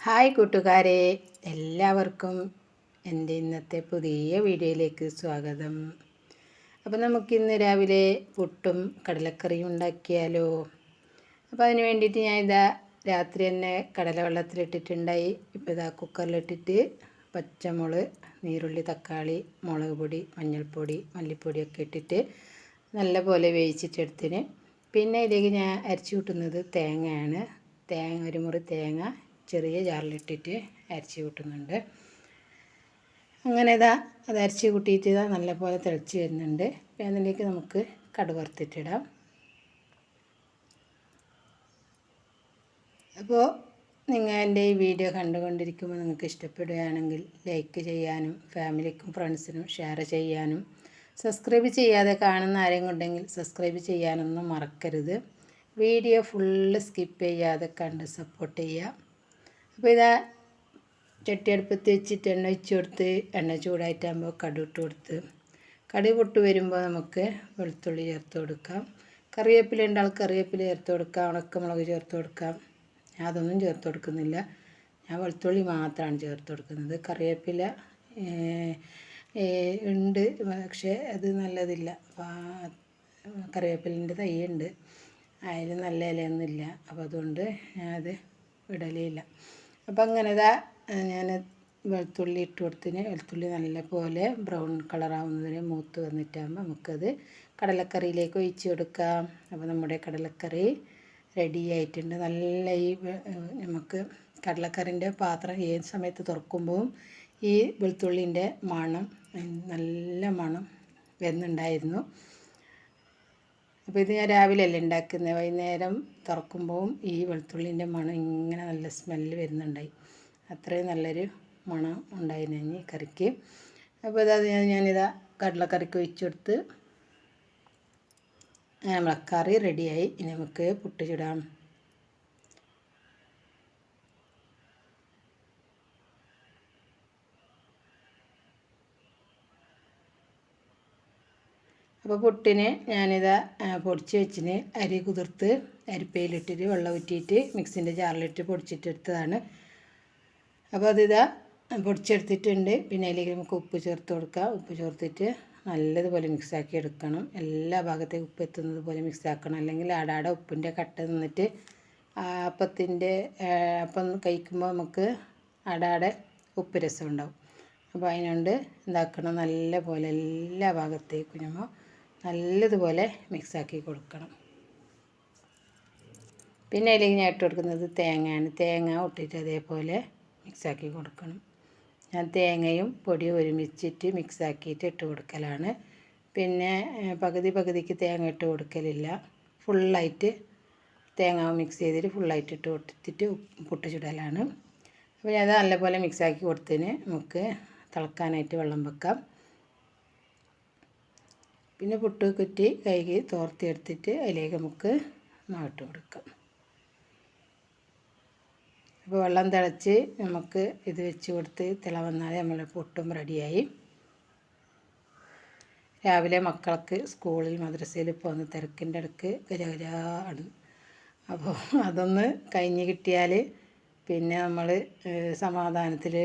Hi കൂട്ടുകാരെ, എല്ലാവർക്കും എൻ്റെ ഇന്നത്തെ പുതിയ വീഡിയോയിലേക്ക് സ്വാഗതം. അപ്പോൾ നമുക്കിന്ന് രാവിലെ പുട്ടും കടലക്കറിയും ഉണ്ടാക്കിയാലോ. അപ്പോൾ അതിന് വേണ്ടിയിട്ട് ഞാൻ രാത്രി തന്നെ കടല വെള്ളത്തിലിട്ടിട്ടുണ്ടായി. ഇപ്പോൾ കുക്കറിലിട്ടിട്ട് പച്ചമുളക്, നീരുള്ളി, തക്കാളി, മുളക് പൊടി, മഞ്ഞൾപ്പൊടി, മല്ലിപ്പൊടിയൊക്കെ ഇട്ടിട്ട് നല്ലപോലെ വേവിച്ചിട്ടെടുത്തിന്. പിന്നെ ഇതിലേക്ക് ഞാൻ അരച്ചു കൂട്ടുന്നത് തേങ്ങയാണ്. ഒരു മുറി തേങ്ങ ചെറിയ ജാറിലിട്ടിട്ട് അരച്ച് കൂട്ടുന്നുണ്ട്. അങ്ങനെ അത് അരച്ച് കൂട്ടിയിട്ട് നല്ലപോലെ തിളച്ച് വരുന്നുണ്ട്. പിന്നെ അതിലേക്ക് നമുക്ക് കടുക് വറുത്തിട്ടിടാം. അപ്പോൾ നിങ്ങൾ എൻ്റെ ഈ വീഡിയോ കണ്ടുകൊണ്ടിരിക്കുമ്പോൾ നിങ്ങൾക്ക് ഇഷ്ടപ്പെടുകയാണെങ്കിൽ ലൈക്ക് ചെയ്യാനും ഫാമിലിക്കും ഫ്രണ്ട്സിനും ഷെയർ ചെയ്യാനും സബ്സ്ക്രൈബ് ചെയ്യാതെ കാണുന്ന ആരെങ്കിലും ഉണ്ടെങ്കിൽ സബ്സ്ക്രൈബ് ചെയ്യാനൊന്നും മറക്കരുത്. വീഡിയോ ഫുള്ള് സ്കിപ്പ് ചെയ്യാതെ കണ്ട് സപ്പോർട്ട് ചെയ്യുക. അപ്പോൾ ചട്ടി അടുപ്പത്ത് വെച്ചിട്ട് എണ്ണ ഒഴിച്ച് കൊടുത്ത് എണ്ണ ചൂടായിട്ടാകുമ്പോൾ കടുക് ഇട്ട് കൊടുത്ത് കടുക് പൊട്ട് വരുമ്പോൾ നമുക്ക് വെളുത്തുള്ളി ചേർത്ത് കൊടുക്കാം. കറിവേപ്പില ഉണ്ടാൽ കറിവേപ്പില ചേർത്ത് കൊടുക്കാം. ഉണക്കമുളക് ചേർത്ത് കൊടുക്കാം. ഞാൻ അതൊന്നും ചേർത്ത് കൊടുക്കുന്നില്ല. ഞാൻ വെളുത്തുള്ളി മാത്രമാണ് ചേർത്ത് കൊടുക്കുന്നത്. കറിവേപ്പില ഉണ്ട്, പക്ഷേ അത് നല്ലതില്ല. കറിവേപ്പിലിൻ്റെ തൈ ഉണ്ട്, അതിൽ നല്ല ഇലയൊന്നുമില്ല. അപ്പോൾ അതുകൊണ്ട് ഞാനത് ഇടലില്ല. അപ്പം അങ്ങനെ ഞാൻ വെളുത്തുള്ളി ഇട്ട് കൊടുത്തിന്. വെളുത്തുള്ളി നല്ല പോലെ ബ്രൗൺ കളറാവുന്നതിന് മൂത്ത് വന്നിട്ടാകുമ്പോൾ നമുക്കത് കടലക്കറിയിലേക്ക് ഒഴിച്ച് കൊടുക്കാം. അപ്പോൾ നമ്മുടെ കടലക്കറി റെഡി ആയിട്ടുണ്ട്. നല്ല നമുക്ക് കടലക്കറിൻ്റെ പാത്രം ഏത് സമയത്ത് തുറക്കുമ്പോൾ ഈ വെളുത്തുള്ളിൻ്റെ മണം, നല്ല മണം വരുന്നുണ്ടായിരുന്നു. അപ്പോൾ ഇത് ഞാൻ രാവിലെ അല്ലേ ഉണ്ടാക്കുന്നത്. വൈകുന്നേരം തുറക്കുമ്പോൾ ഈ വെളുത്തുള്ളിൻ്റെ മണം ഇങ്ങനെ നല്ല സ്മെല്ല് വരുന്നുണ്ടായി. അത്രയും നല്ലൊരു മണം ഉണ്ടായിരുന്നു ഈ കറിക്ക്. അപ്പോൾ ഞാനിതാ കടലക്കറിക്ക് ഒഴിച്ച് കൊടുത്ത് നമ്മളെ കറി റെഡിയായി. ഇനി നമുക്ക് പുട്ട് ചുടാം. അപ്പോൾ പുട്ടിന് പൊടിച്ച് വെച്ചിന് അരി കുതിർത്ത് അരിപ്പയിലിട്ടിട്ട് വെള്ളം ഊറ്റിയിട്ട് മിക്സിൻ്റെ ജാറിലിട്ട് പൊടിച്ചിട്ടെടുത്തതാണ്. അപ്പോൾ പൊടിച്ചെടുത്തിട്ടുണ്ട്. പിന്നെ അതിലേക്ക് നമുക്ക് ഉപ്പ് ചേർത്ത് കൊടുക്കാം. ഉപ്പ് ചേർത്തിട്ട് നല്ലതുപോലെ മിക്സാക്കി എടുക്കണം. എല്ലാ ഭാഗത്തേക്കും ഉപ്പ് എത്തുന്നത് പോലെ മിക്സാക്കണം. അല്ലെങ്കിൽ ആടാടെ ഉപ്പിൻ്റെ കട്ട നിന്നിട്ട് അപ്പം കഴിക്കുമ്പോൾ നമുക്ക് ആടാടെ ഉപ്പ് രസം ഉണ്ടാവും. അപ്പോൾ അതിനുകൊണ്ട് നല്ലപോലെ എല്ലാ ഭാഗത്തേക്കും നമ്മൾ നല്ലതുപോലെ മിക്സാക്കി കൊടുക്കണം. പിന്നെ അതിലേക്ക് ഞാൻ ഇട്ട് കൊടുക്കുന്നത് തേങ്ങയാണ്. തേങ്ങ ഇട്ടിട്ട് അതേപോലെ മിക്സാക്കി കൊടുക്കണം. ഞാൻ തേങ്ങയും പൊടിയും ഒരുമിച്ചിട്ട് മിക്സാക്കിയിട്ട് ഇട്ട് കൊടുക്കലാണ്. പിന്നെ പകുതിക്ക് തേങ്ങ ഇട്ട് കൊടുക്കലില്ല. ഫുള്ളായിട്ട് തേങ്ങ മിക്സ് ചെയ്തിട്ട് ഫുള്ളായിട്ട് ഇട്ട് കൊടുത്തിട്ട് പുട്ട് ചുടലാണ്. അപ്പോൾ ഞാൻ നല്ലപോലെ മിക്സാക്കി കൊടുത്തതിന് നമുക്ക് തിളക്കാനായിട്ട് വെള്ളം വെക്കാം. പിന്നെ പുട്ട് കുറ്റി കഴുകി തോർത്തിയെടുത്തിട്ട് അതിലേക്ക് നമുക്ക് മാവിട്ട് കൊടുക്കാം. അപ്പോൾ വെള്ളം തിളച്ച് നമുക്ക് ഇത് വെച്ച് കൊടുത്ത് തിള വന്നാൽ നമ്മളെ പുട്ടും റെഡിയായി. രാവിലെ മക്കൾക്ക് സ്കൂളിൽ മദ്രസയിൽ പോകുന്ന തിരക്കിൻ്റെ ഇടയ്ക്ക് ഗജഗജാണ്. അപ്പോൾ അതൊന്ന് കഴിഞ്ഞ് കിട്ടിയാൽ പിന്നെ നമ്മൾ സമാധാനത്തിൽ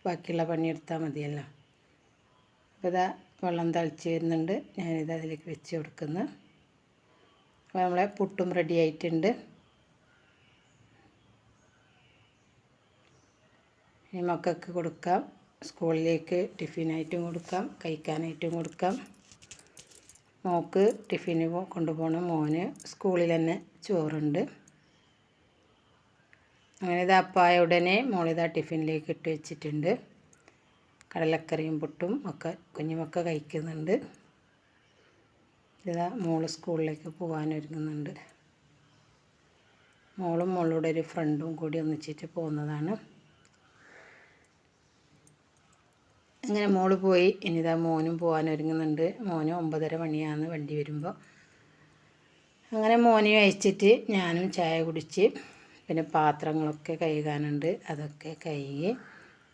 ബാക്കിയുള്ള പണിയെടുത്താൽ മതിയല്ലോ. അപ്പോൾ വെള്ളം തിളച്ച് വരുന്നുണ്ട്. ഞാനിത് അതിലേക്ക് വെച്ച് കൊടുക്കുന്നു. അപ്പോൾ നമ്മളെ പുട്ടും റെഡി ആയിട്ടുണ്ട്. ഇനി മക്കൾക്ക് കൊടുക്കാം. സ്കൂളിലേക്ക് ടിഫിനായിട്ടും കൊടുക്കാം, കഴിക്കാനായിട്ടും കൊടുക്കാം. മോൾക്ക് ടിഫിന് കൊണ്ടുപോകണം. മോന് സ്കൂളിൽ തന്നെ ചോറുണ്ട്. അങ്ങനെ അപ്പായ ഉടനെ ടിഫിനിലേക്ക് ഇട്ട് വെച്ചിട്ടുണ്ട്. കടലക്കറിയും പുട്ടും ഒക്കെ കുഞ്ഞുമൊക്കെ കഴിക്കുന്നുണ്ട്. മോള് സ്കൂളിലേക്ക് പോകാനൊരുങ്ങുന്നുണ്ട്. മോളുടെ ഒരു ഫ്രണ്ടും കൂടി ഒന്നിച്ചിട്ട് പോകുന്നതാണ്. അങ്ങനെ മോള് പോയി. ഇനി മോനും പോകാനൊരുങ്ങുന്നുണ്ട്. മോന് 9:30 മണിയാണ് വണ്ടി വരുമ്പോൾ. അങ്ങനെ മോനെ അയച്ചിട്ട് ഞാനും ചായ കുടിച്ച് പിന്നെ പാത്രങ്ങളൊക്കെ കഴുകാനുണ്ട്, അതൊക്കെ കഴുകി.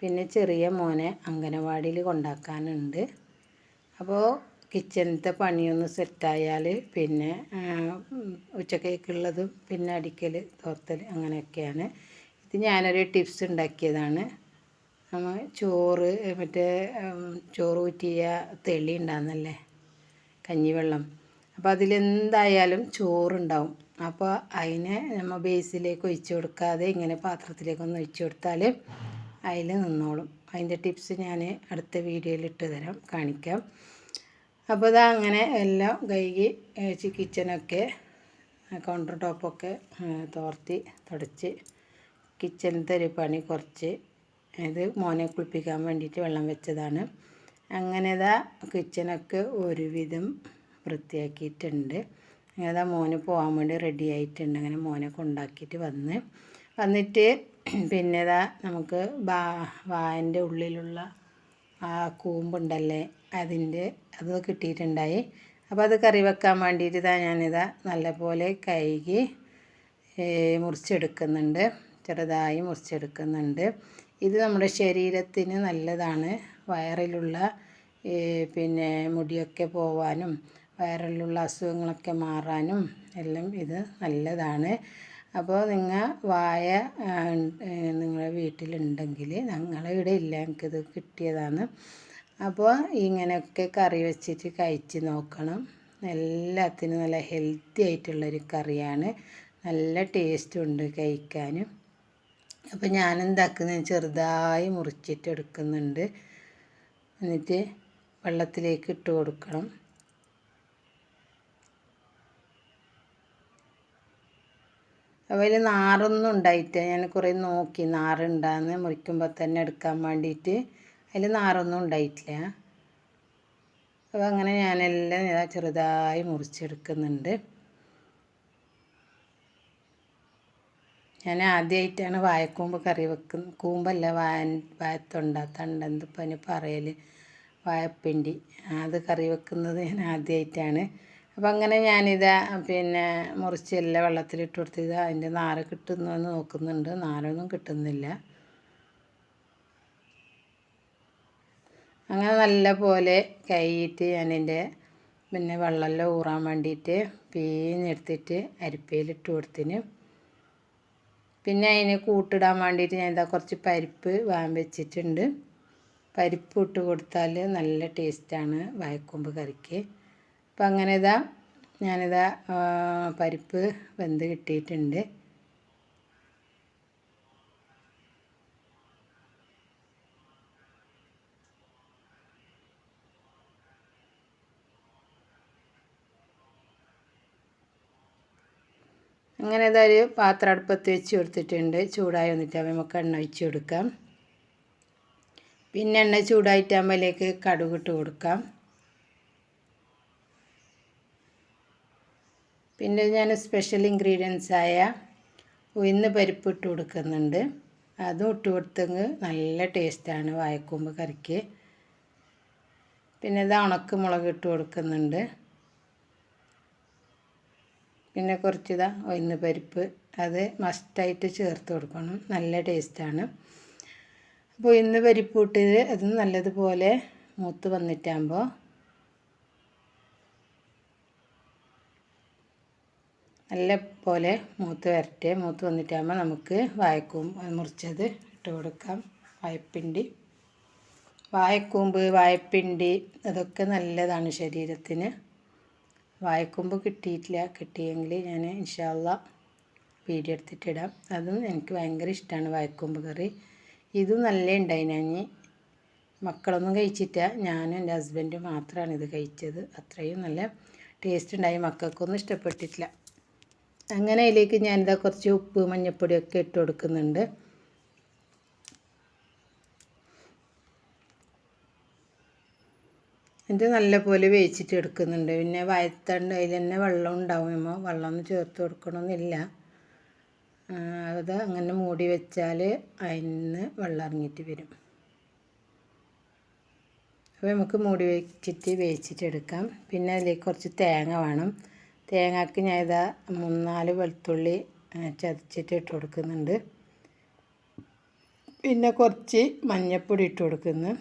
പിന്നെ ചെറിയ മോനെ അംഗനവാടിയിൽ കൊണ്ടാക്കാനുണ്ട്. അപ്പോൾ കിച്ചണിലത്തെ പണിയൊന്ന് സെറ്റായാൽ പിന്നെ ഉച്ചക്കേക്കുള്ളതും പിന്നെ അടിക്കൽ തോർത്തൽ അങ്ങനെയൊക്കെയാണ്. ഇത് ഞാനൊരു ടിപ്സ് ഉണ്ടാക്കിയതാണ്. നമ്മൾ ചോറ് മറ്റേ ചോറ് ഊറ്റിയ തെളി ഉണ്ടാകുന്നല്ലേ കഞ്ഞിവെള്ളം, അപ്പോൾ അതിലെന്തായാലും ചോറുണ്ടാവും. അപ്പോൾ അതിനെ നമ്മൾ ബേസിലേക്ക് ഒഴിച്ച് കൊടുക്കാതെ ഇങ്ങനെ പാത്രത്തിലേക്കൊന്ന് ഒഴിച്ച് കൊടുത്താൽ അതിൽ നിന്നോളും. അതിൻ്റെ ടിപ്സ് ഞാൻ അടുത്ത വീഡിയോയിൽ ഇട്ട് തരാം, കാണിക്കാം. അപ്പോൾ ഇതാ അങ്ങനെ എല്ലാം കഴുകി കിച്ചനൊക്കെ കൗണ്ടർ ടോപ്പൊക്കെ തോർത്തി തുടച്ച് കിച്ചണിലത്തെ ഒരു പണി കുറച്ച് ഇത് മോനെ കുളിപ്പിക്കാൻ വേണ്ടിയിട്ട് വെള്ളം വെച്ചതാണ്. അങ്ങനെ ഇതാ കിച്ചനൊക്കെ ഒരുവിധം വൃത്തിയാക്കിയിട്ടുണ്ട്. അങ്ങനെ മോന് പോകാൻ വേണ്ടി റെഡി ആയിട്ടുണ്ട്. അങ്ങനെ മോനെ കൊണ്ടാക്കിയിട്ട് വന്നിട്ട് പിന്നെ ഇതാ നമുക്ക് വായൻ്റെ ഉള്ളിലുള്ള ആ കൂമ്പുണ്ടല്ലേ അത് കിട്ടിയിട്ടുണ്ടായി. അപ്പോൾ അത് കറി വെക്കാൻ വേണ്ടിയിട്ട് ഇതാ ഞാനിതാ നല്ലപോലെ കഴുകി മുറിച്ചെടുക്കുന്നുണ്ട്, ചെറുതായി മുറിച്ചെടുക്കുന്നുണ്ട്. ഇത് നമ്മുടെ ശരീരത്തിന് നല്ലതാണ്. വയറിലുള്ള പിന്നെ മുടിയൊക്കെ പോവാനും വയറിലുള്ള അസുഖങ്ങളൊക്കെ മാറാനും എല്ലാം ഇത് നല്ലതാണ്. അപ്പോൾ വായ നിങ്ങളുടെ വീട്ടിലുണ്ടെങ്കിൽ, ഞങ്ങളുടെ ഇവിടെ ഇല്ല, എനിക്കിത് കിട്ടിയതാണ്. അപ്പോൾ ഇങ്ങനെയൊക്കെ കറി വെച്ചിട്ട് കഴിച്ച് നോക്കണം. എല്ലാത്തിനും നല്ല ഹെൽത്തി ആയിട്ടുള്ളൊരു കറിയാണ്, നല്ല ടേസ്റ്റും ഉണ്ട് കഴിക്കാനും. അപ്പോൾ ഞാനെന്താക്കുന്നത് ചെറുതായി മുറിച്ചിട്ട് എടുക്കുന്നുണ്ട്. എന്നിട്ട് വെള്ളത്തിലേക്ക് ഇട്ട് കൊടുക്കണം. അപ്പോൾ അതിൽ നാറൊന്നും ഉണ്ടായിട്ട് ഞാൻ കുറേ നോക്കി, നാറുണ്ടാന്ന് മുറിക്കുമ്പോൾ തന്നെ എടുക്കാൻ വേണ്ടിയിട്ട്. അതിൽ നാറൊന്നും ഉണ്ടായിട്ടില്ല. അപ്പോൾ അങ്ങനെ ഞാനെല്ലാം ചെറുതായി മുറിച്ചെടുക്കുന്നുണ്ട്. ഞാൻ ആദ്യമായിട്ടാണ് വാഴക്കൂമ്പ് കറി വെക്കുന്നത്. കൂമ്പല്ല, വാഴത്തൊണ്ട എന്തിപ്പോൾ അതിന് പറയൽ, വാഴപ്പിണ്ടി, അത് കറി വെക്കുന്നത് ഞാൻ ആദ്യമായിട്ടാണ്. അപ്പം അങ്ങനെ ഞാനിതാ പിന്നെ മുറിച്ച് എല്ലാം വെള്ളത്തിലിട്ട് കൊടുത്തത് അതിൻ്റെ നാര് കിട്ടുന്നതെന്ന് നോക്കുന്നുണ്ട്. നാരൊന്നും കിട്ടുന്നില്ല. അങ്ങനെ നല്ല പോലെ കഴുകിയിട്ട് ഞാനിൻ്റെ പിന്നെ വെള്ളമെല്ലാം ഊറാൻ വേണ്ടിയിട്ട് പിഴിഞ്ഞെടുത്തിട്ട് അരിപ്പയിലിട്ട് കൊടുത്തിന്. പിന്നെ അതിന് കൂട്ടിടാൻ വേണ്ടിയിട്ട് ഞാൻ കുറച്ച് പരിപ്പ് വാങ്ങി വെച്ചിട്ടുണ്ട്. പരിപ്പ് ഇട്ട് കൊടുത്താൽ നല്ല ടേസ്റ്റാണ് വാഴക്കൂമ്പ് കറിക്ക്. അപ്പം അങ്ങനെ ഞാനിതാ പരിപ്പ് വെന്ത് കിട്ടിയിട്ടുണ്ട്. അങ്ങനെ ഒരു പാത്രം അടുപ്പത്ത് വെച്ച് കൊടുത്തിട്ടുണ്ട്. ചൂടായി വന്നിട്ടാകുമ്പോൾ നമുക്ക് എണ്ണ ഒഴിച്ച് കൊടുക്കാം. പിന്നെ എണ്ണ ചൂടായിട്ടാകുമ്പോൾ അതിലേക്ക് കടുകിട്ട് കൊടുക്കാം. പിന്നെ ഞാൻ സ്പെഷ്യൽ ഇൻഗ്രീഡിയൻസായ ഉഴുന്ന് പരിപ്പ് ഇട്ട് കൊടുക്കുന്നുണ്ട്. അതും ഇട്ട് കൊടുത്തെങ്കിൽ നല്ല ടേസ്റ്റാണ് വാഴക്കൂമ്പ് കറിക്ക്. പിന്നെ ഉണക്ക മുളക് ഇട്ട് കൊടുക്കുന്നുണ്ട്. പിന്നെ കുറച്ച് ഉഴുന്ന് പരിപ്പ്, അത് മസ്റ്റായിട്ട് ചേർത്ത് കൊടുക്കണം, നല്ല ടേസ്റ്റാണ്. അപ്പോൾ ഉഴുന്ന് പരിപ്പ് ഇട്ടത് അത് നല്ലതുപോലെ മൂത്ത് വന്നിട്ടാകുമ്പോൾ നല്ല പോലെ മൂത്ത് വരട്ടെ. മൂത്ത് വന്നിട്ടാകുമ്പോൾ നമുക്ക് വാഴക്കൂമ്പ് മുറിച്ചത് ഇട്ട് കൊടുക്കാം. വാഴക്കൂമ്പ്, വാഴപ്പിണ്ടി അതൊക്കെ നല്ലതാണ് ശരീരത്തിന്. വാഴക്കൂമ്പ് കിട്ടിയിട്ടില്ല, കിട്ടിയെങ്കിൽ ഞാൻ ഇൻഷാ അല്ലാഹ് വീഡിയോ എടുത്തിട്ടിടാം. അതും എനിക്ക് ഭയങ്കര ഇഷ്ടമാണ് വാഴക്കൂമ്പ് കറി. ഇതും നല്ല ഉണ്ടായിന്. മക്കളൊന്നും കഴിച്ചിട്ടില്ല, ഞാനും എൻ്റെ ഹസ്ബൻഡും മാത്രമാണ് ഇത് കഴിച്ചത്. അത്രയും നല്ല ടേസ്റ്റ് ഉണ്ടായി. മക്കൾക്കൊന്നും ഇഷ്ടപ്പെട്ടിട്ടില്ല. അങ്ങനെ അതിലേക്ക് ഞാനിതാ കുറച്ച് ഉപ്പ് മഞ്ഞൾപ്പൊടിയൊക്കെ ഇട്ട് കൊടുക്കുന്നുണ്ട്. ഇത് നല്ലപോലെ വേവിച്ചിട്ട് എടുക്കുന്നുണ്ട്. പിന്നെ വാഴത്തണ്ട് അതിൽ തന്നെ വെള്ളം ഉണ്ടാവുമ്പോൾ വെള്ളമൊന്നും ചേർത്ത് കൊടുക്കണമെന്നില്ല. അത് അങ്ങനെ മൂടി വെച്ചാൽ അതിന് വെള്ളം ഇറങ്ങിയിട്ട് വരും. അപ്പോൾ നമുക്ക് മൂടി വെച്ചിട്ട് വേവിച്ചിട്ട് എടുക്കാം. പിന്നെ അതിലേക്ക് കുറച്ച് തേങ്ങ വേണം. തേങ്ങക്ക് ഞാൻ 3-4 വെളുത്തുള്ളി ചതച്ചിട്ട് ഇട്ട് കൊടുക്കുന്നുണ്ട്. പിന്നെ കുറച്ച് മഞ്ഞൾപ്പൊടി ഇട്ട് കൊടുക്കുന്നു.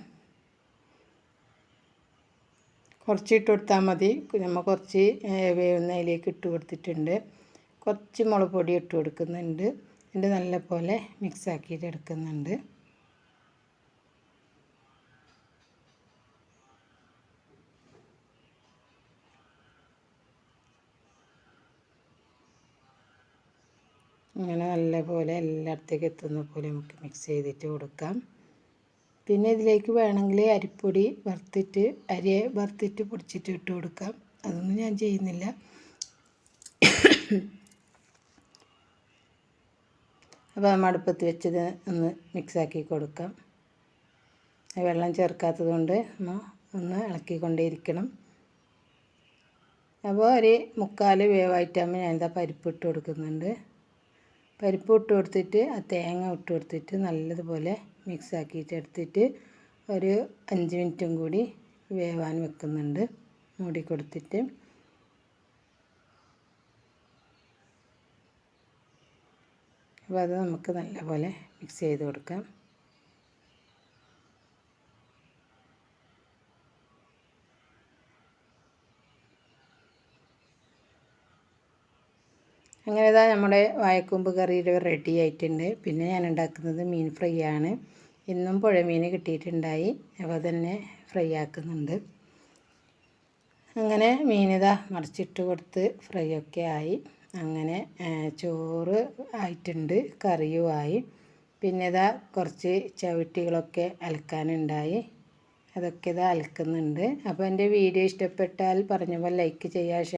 കുറച്ച് ഇട്ട് കൊടുത്താൽ മതി. നമ്മൾ കുറച്ച് വേവുന്നതിലേക്ക് ഇട്ട് കൊടുത്തിട്ടുണ്ട്. കുറച്ച് മുളക് പൊടി ഇട്ട് കൊടുക്കുന്നുണ്ട്. എന്നിട്ട് നല്ലപോലെ മിക്സാക്കിയിട്ട് എടുക്കുന്നുണ്ട്. ഇങ്ങനെ നല്ലപോലെ എല്ലായിടത്തേക്കും എത്തുന്ന പോലെ നമുക്ക് മിക്സ് ചെയ്തിട്ട് കൊടുക്കാം. പിന്നെ ഇതിലേക്ക് വേണമെങ്കിൽ അരിപ്പൊടി അരി വറുത്തിട്ട് പൊടിച്ചിട്ട് ഇട്ട് കൊടുക്കാം. അതൊന്നും ഞാൻ ചെയ്യുന്നില്ല. അപ്പോൾ നമ്മൾ അടുപ്പത്ത് വെച്ചത് ഒന്ന് മിക്സാക്കി കൊടുക്കാം. വെള്ളം ചേർക്കാത്തത് കൊണ്ട് ഒന്ന് ഇളക്കിക്കൊണ്ടേയിരിക്കണം. അപ്പോൾ ഒരു 3/4 വേവായിട്ടാകുമ്പോൾ ഞാനിതാ പരിപ്പ് ഇട്ട് കൊടുക്കുന്നുണ്ട്. പരിപ്പ് ഇട്ട് കൊടുത്തിട്ട് ആ തേങ്ങ ഇട്ട് കൊടുത്തിട്ട് നല്ലതുപോലെ മിക്സാക്കിയിട്ട് എടുത്തിട്ട് ഒരു 5 മിനിറ്റും കൂടി വേവാൻ വെക്കുന്നുണ്ട് മൂടി കൊടുത്തിട്ട്. അപ്പോൾ അത് നമുക്ക് നല്ലപോലെ മിക്സ് ചെയ്ത് കൊടുക്കാം. അങ്ങനെ ഇതാ നമ്മുടെ വാഴക്കൂമ്പ് കറിയുടെ റെഡി ആയിട്ടുണ്ട്. പിന്നെ ഞാൻ ഉണ്ടാക്കുന്നത് മീൻ ഫ്രൈ ആണ്. ഇന്നും പുഴമീൻ കിട്ടിയിട്ടുണ്ടായി. അപ്പോൾ തന്നെ ഫ്രൈ ആക്കുന്നുണ്ട്. അങ്ങനെ മീനിതാ മറിച്ചിട്ട് കൊടുത്ത് ഫ്രൈ ഒക്കെ ആയി. അങ്ങനെ ചോറ് ആയിട്ടുണ്ട്, കറിയുമായി. പിന്നെ ഇതാ കുറച്ച് ചവിട്ടികളൊക്കെ അലക്കാനുണ്ടായി. അതൊക്കെ ഇതാ അലക്കുന്നുണ്ട്. അപ്പോൾ എൻ്റെ വീഡിയോ ഇഷ്ടപ്പെട്ടാൽ പറഞ്ഞ പോലെ ലൈക്ക് ചെയ്യുക.